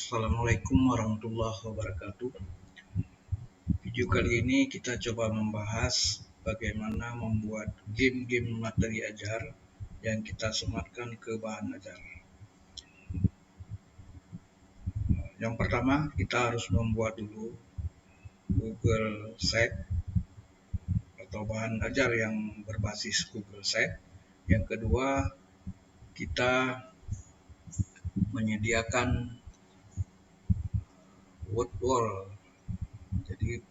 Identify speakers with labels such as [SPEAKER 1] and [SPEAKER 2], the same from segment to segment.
[SPEAKER 1] Assalamualaikum warahmatullahi wabarakatuh. Video kali ini kita coba membahas bagaimana membuat game-game materi ajar yang kita sematkan ke bahan ajar. Yang pertama, kita harus membuat dulu Google Sheet atau bahan ajar yang berbasis Google Sheet. Yang kedua, kita menyediakan word wall, jadi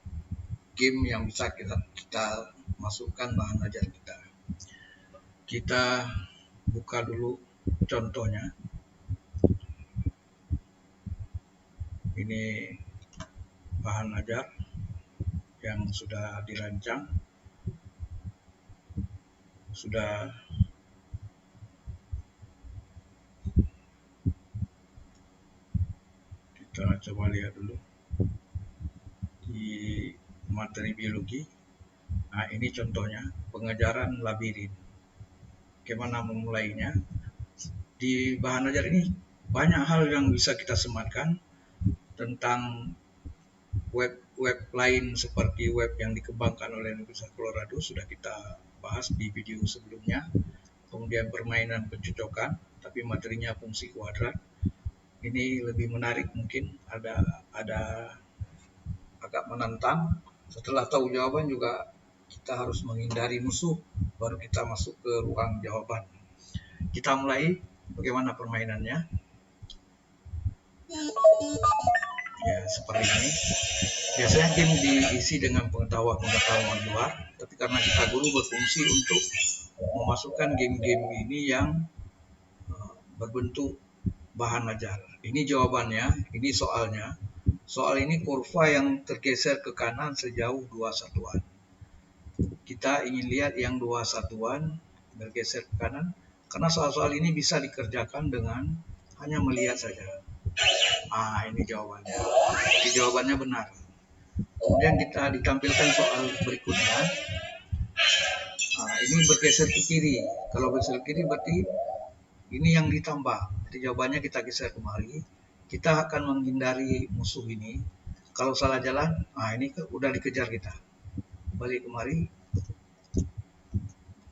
[SPEAKER 1] game yang bisa kita masukkan bahan ajar kita. Kita buka dulu contohnya. Ini bahan ajar yang sudah dirancang, sudah kita coba lihat dulu di materi biologi. Nah, ini contohnya pengejaran labirin. Bagaimana memulainya? Di bahan ajar ini banyak hal yang bisa kita sematkan tentang web lain seperti web yang dikembangkan oleh Universitas Colorado, sudah kita bahas di video sebelumnya. Kemudian permainan pencocokan, tapi materinya fungsi kuadrat. Ini lebih menarik, mungkin ada agak menantang. Setelah tahu jawaban juga kita harus menghindari musuh, baru kita masuk ke ruang jawaban. Kita mulai. Bagaimana permainannya? Ya, seperti ini. Biasanya game diisi dengan pengetahuan luar, tapi karena kita guru berfungsi untuk memasukkan game-game ini yang berbentuk bahan ajar. Ini jawabannya, ini soalnya. Soal ini kurva yang tergeser ke kanan sejauh 2 satuan. Kita ingin lihat yang 2 satuan bergeser ke kanan, karena soal-soal ini bisa dikerjakan dengan hanya melihat saja. Ini jawabannya. Jadi jawabannya benar. Kemudian kita ditampilkan soal berikutnya. Ini bergeser ke kiri. Kalau bergeser ke kiri berarti ini yang ditambah. Jadi jawabannya kita geser kemari. Kita akan menghindari musuh ini. Kalau salah jalan, ini udah dikejar kita. Balik kemari.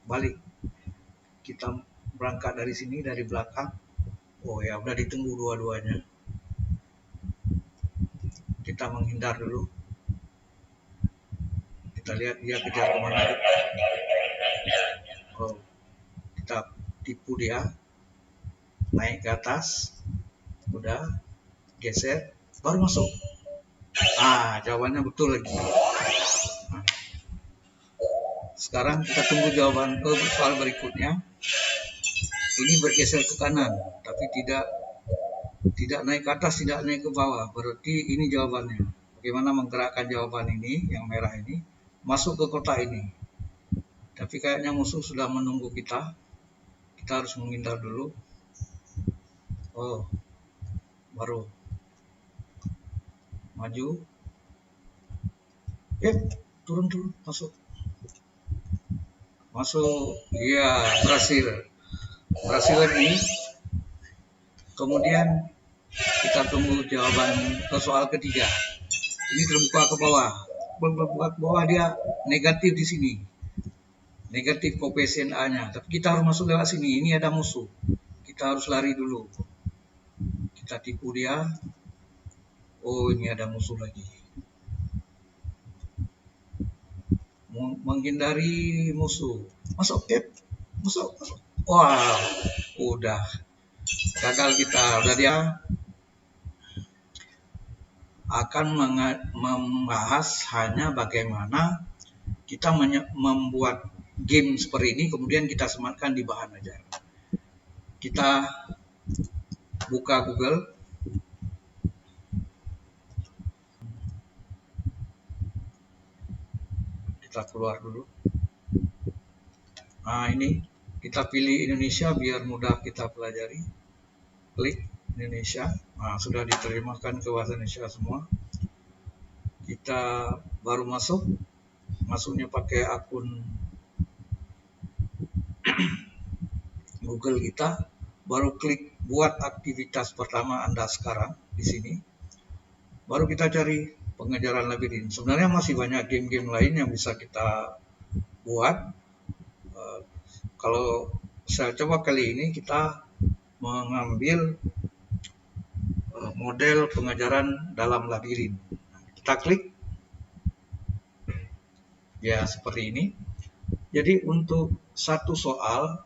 [SPEAKER 1] Balik. Kita berangkat dari sini, dari belakang. Oh ya, udah ditunggu dua-duanya. Kita menghindar dulu. Kita lihat dia kejar kemana. Oh, kita tipu dia. Naik ke atas. Udah. Geser. Baru masuk. Jawabannya betul lagi. Sekarang kita tunggu jawaban ke soal berikutnya. Ini bergeser ke kanan, tapi tidak naik ke atas, tidak naik ke bawah. Berarti ini jawabannya. Bagaimana menggerakkan jawaban ini, yang merah ini, masuk ke kotak ini. Tapi kayaknya musuh sudah menunggu kita. Kita harus menghindar dulu. Oh, baru maju. Turun, masuk. Iya, berhasil lagi. Kemudian kita tunggu jawaban ke soal ketiga. Ini terbuka ke bawah. Terbuka ke bawah, dia negatif di sini. Negatif koefisien A-nya. Tapi kita harus masuk lewat sini. Ini ada musuh. Kita harus lari dulu. Kita tipu dia. Oh, ini ada musuh lagi. Menghindari musuh. Masuk. Wah, udah. Gagal kita. Udah dia akan membahas hanya bagaimana kita membuat game seperti ini, kemudian kita sematkan di bahan ajar. Kita buka Google. Kita keluar dulu. Ini kita pilih Indonesia biar mudah kita pelajari. Klik Indonesia. Sudah diterjemahkan ke bahasa Indonesia semua. Kita baru masuknya pakai akun Google kita, baru klik buat aktivitas pertama Anda sekarang di sini, baru kita cari pengejaran labirin. Sebenarnya masih banyak game-game lain yang bisa kita buat. Kalau saya coba kali ini kita mengambil model pengejaran dalam labirin. Kita klik, ya seperti ini. Jadi untuk satu soal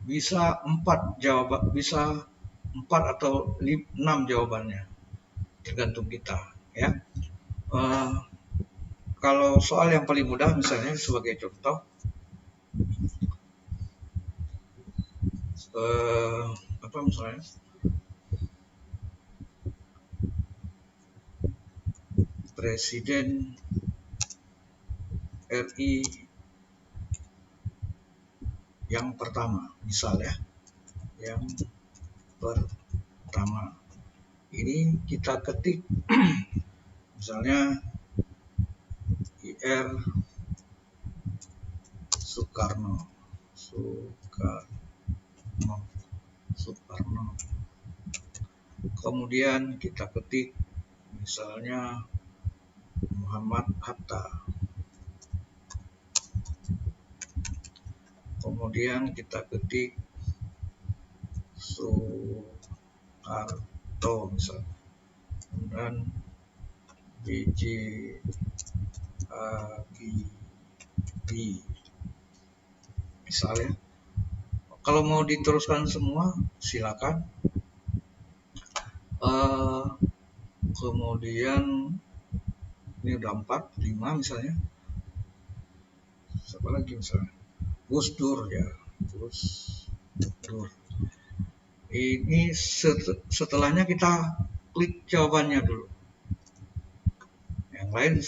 [SPEAKER 1] bisa 4 jawaban, bisa 4 atau 6 jawabannya, tergantung kita. Ya, kalau soal yang paling mudah, misalnya sebagai contoh, apa misalnya? Presiden RI yang pertama, misalnya, yang pertama. Ini kita ketik, misalnya IR Soekarno. Kemudian kita ketik, misalnya Muhammad Hatta. Kemudian kita ketik Soeharto misalnya, dan B.J. Habibie misalnya. Kalau mau diteruskan semua silakan. Kemudian ini udah 4, 5 misalnya. Siapa lagi misalnya? Gus Dur ya, Gus Dur. Ini setelahnya kita klik jawabannya dulu. Yang lain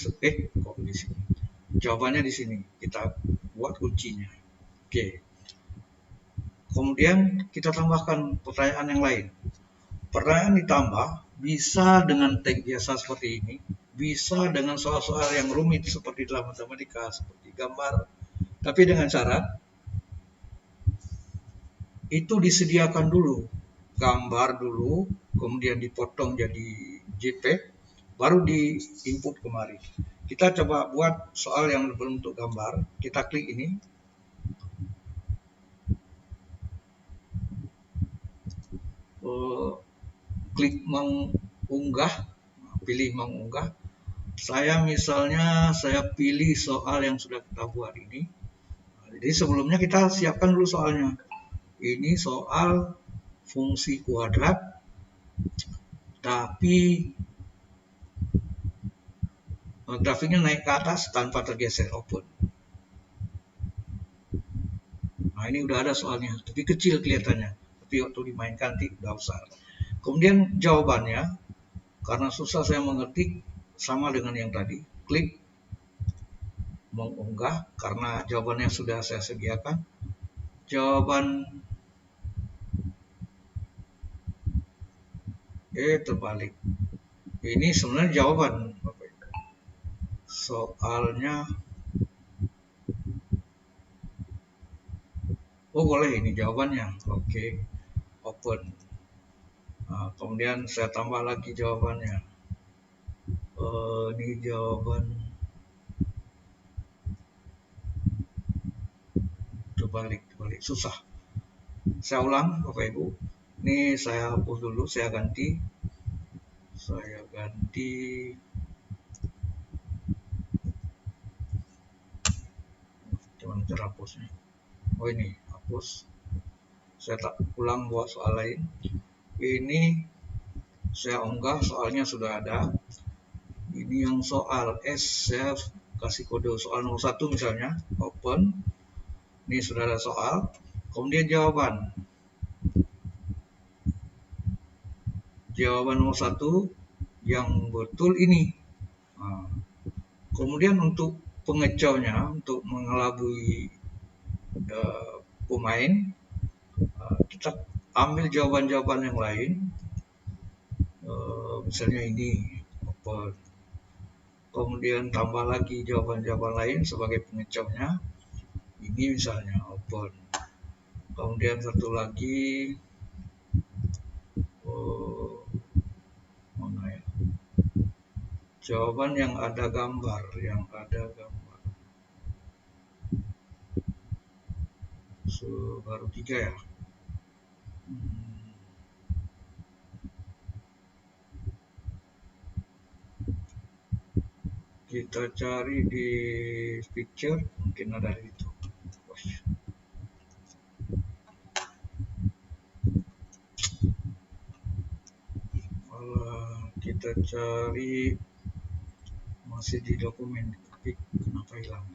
[SPEAKER 1] kok di sini. Jawabannya di sini. Kita buat kuncinya. Oke. Kemudian kita tambahkan pertanyaan yang lain. Pertanyaan ditambah bisa dengan tag biasa seperti ini, bisa dengan soal-soal yang rumit seperti dalam matematika, seperti gambar. Tapi dengan syarat itu disediakan dulu, gambar dulu, kemudian dipotong jadi JPEG, baru di input kemari. Kita coba buat soal yang berbentuk gambar. Kita klik ini. Klik mengunggah, pilih mengunggah. Saya misalnya pilih soal yang sudah kita buat ini. Jadi sebelumnya kita siapkan dulu soalnya. Ini soal fungsi kuadrat, tapi grafiknya naik ke atas tanpa tergeser, open. Nah ini udah ada soalnya, tapi kecil kelihatannya. Tapi waktu dimainkan udah besar. Kemudian jawabannya, karena susah saya mengetik, sama dengan yang tadi. Klik mengunggah, karena jawabannya sudah saya sediakan. Jawaban terbalik. Ini sebenarnya jawaban. Soalnya, oh boleh ini jawabannya. Oke, open. Nah, kemudian saya tambah lagi jawabannya. Ini jawaban terbalik, susah. Saya ulang, Bapak Ibu. Ini saya hapus dulu, saya ganti. Cuman terhapusnya. Oh ini hapus. Saya tak ulang buat soal lain. Ini saya unggah, soalnya sudah ada. Ini yang soal S, saya kasih kode soal nomor 1 misalnya, open. Ini sudah ada soal. Kemudian jawaban. Jawaban nomor 1 yang betul ini. Nah, kemudian untuk pengecaunya, untuk mengelabui pemain, kita ambil jawaban-jawaban yang lain. Misalnya ini, open. Kemudian tambah lagi jawaban-jawaban lain sebagai pengecaunya. Ini misalnya open. Kemudian satu lagi, Jawaban yang ada gambar, baru 3 ya. Kita cari di picture, mungkin ada itu. Kita cari masih di dokumen, tapi kenapa hilang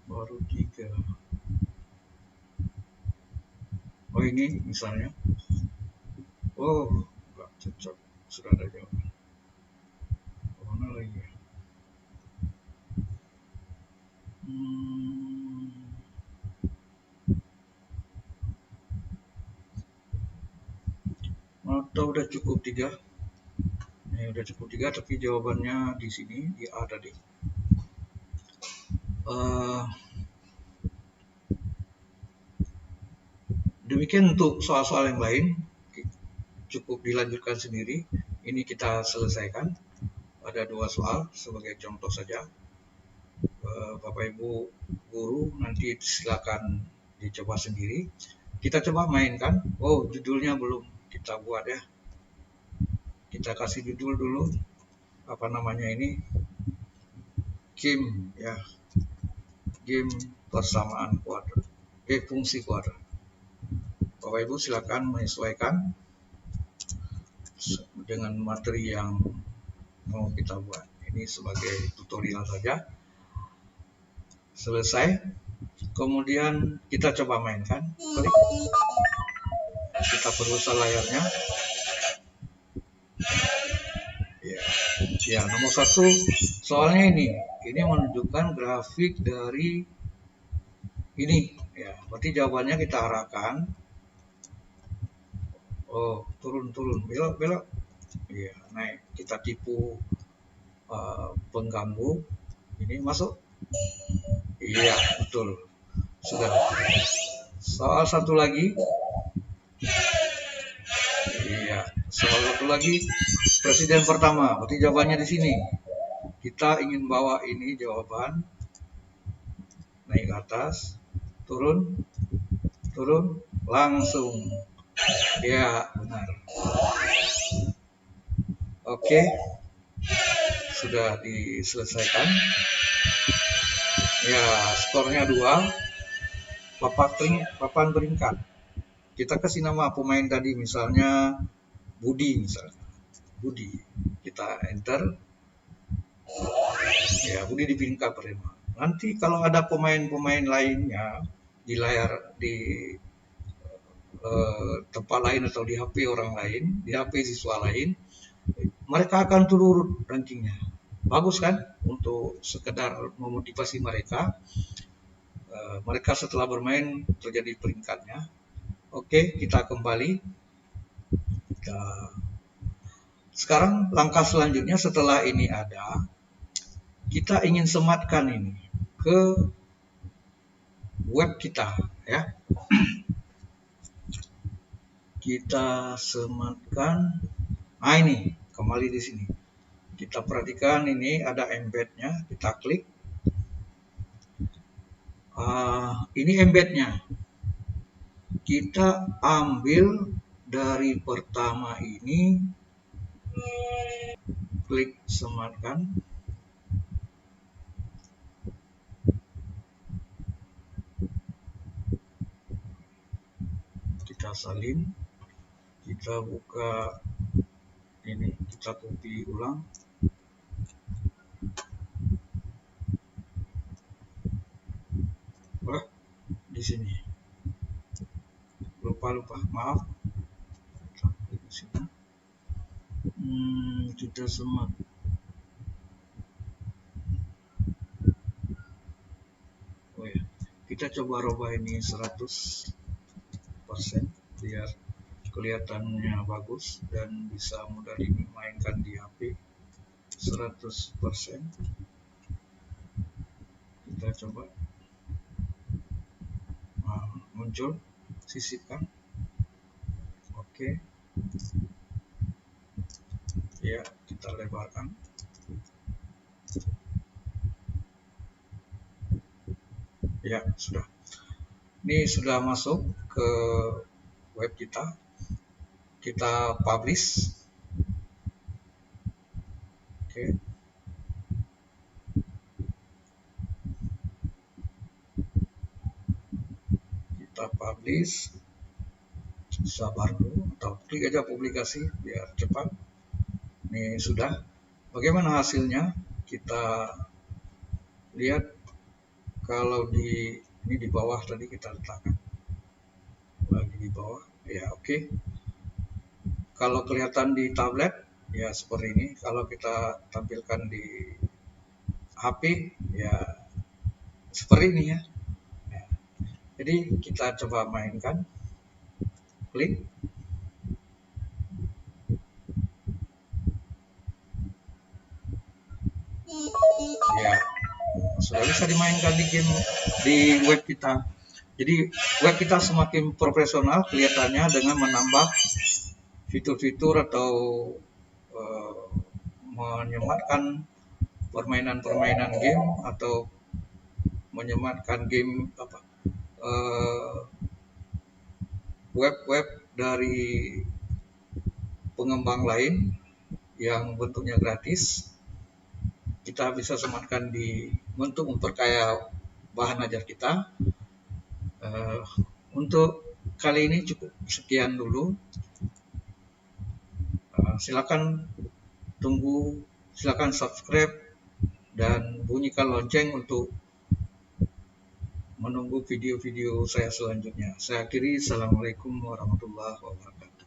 [SPEAKER 1] baru 3. Oh, ini misalnya. Oh, nggak cocok, sudah ada jawaban. Mana lagi ya? Atau udah cukup 3? Udah cukup 3, tapi jawabannya di sini di A tadi. Demikian untuk soal-soal yang lain, cukup dilanjutkan sendiri. Ini kita selesaikan. Ada 2 soal sebagai contoh saja. Bapak Ibu guru nanti silakan dicoba sendiri. Kita coba mainkan. Oh, judulnya belum kita buat ya. Kita kasih judul dulu. Apa namanya ini? Game ya. Game persamaan kuadrat. Fungsi kuadrat. Bapak Ibu silakan menyesuaikan dengan materi yang mau kita buat. Ini sebagai tutorial saja. Selesai. Kemudian kita coba mainkan. Klik. Kita perbesar layarnya. Ya, nomor 1 soalnya ini menunjukkan grafik dari ini ya, berarti jawabannya kita arahkan. Oh, turun, belok. Iya, naik. Kita tipu pengganggu. Ini masuk. Iya, betul. Sudah. Soal satu lagi. Iya, soal satu lagi. Presiden pertama, berarti jawabannya di sini. Kita ingin bawa ini jawaban. Naik ke atas. Turun, langsung. Ya, benar. Oke, sudah diselesaikan. Ya, skornya 2. Papan peringkat. Kita kasih nama pemain tadi, misalnya Budi misalnya. Budi. Kita enter. Ya, Budi di peringkat pertama. Nanti kalau ada pemain-pemain lainnya di layar di tempat lain atau di HP orang lain, di HP siswa lain, mereka akan turun rankingnya. Bagus kan? Untuk sekedar memotivasi mereka. Mereka setelah bermain terjadi peringkatnya. Oke, kita kembali. Sekarang langkah selanjutnya setelah ini ada, kita ingin sematkan ini ke web kita ya. Kita sematkan. Nah, ini kembali di sini. Kita perhatikan ini ada embednya, kita klik. Ini embednya. Kita ambil dari pertama ini, klik sematkan. Kita salin. Kita buka ini, kita copy ulang. Di sini. Lupa, maaf. Di sini. Kita semat. Oh ya, kita coba rubah ini 100% biar kelihatannya bagus dan bisa mudah dimainkan di HP. 100%. Kita coba. Muncul, sisipkan. Oke. Ya, kita lebarkan. Ya, sudah. Ini sudah masuk ke web kita. Kita publish. Oke. Kita publish. Sabar dulu, atau klik aja publikasi biar cepat. Ini sudah. Bagaimana hasilnya? Kita lihat. Kalau ini di bawah tadi kita letakkan. Lagi di bawah. Ya, oke. Kalau kelihatan di tablet, ya seperti ini. Kalau kita tampilkan di HP, ya seperti ini ya. Nah, jadi kita coba mainkan. Klik. Ya, sudah bisa dimainkan di game di web kita. Jadi web kita semakin profesional kelihatannya dengan menambah fitur-fitur atau menyematkan permainan-permainan game atau menyematkan game web-web dari pengembang lain yang bentuknya gratis. Kita bisa sematkan untuk memperkaya bahan ajar kita. Untuk kali ini cukup sekian dulu. Silakan silakan subscribe dan bunyikan lonceng untuk menunggu video-video saya selanjutnya. Saya akhiri. Assalamualaikum warahmatullahi wabarakatuh.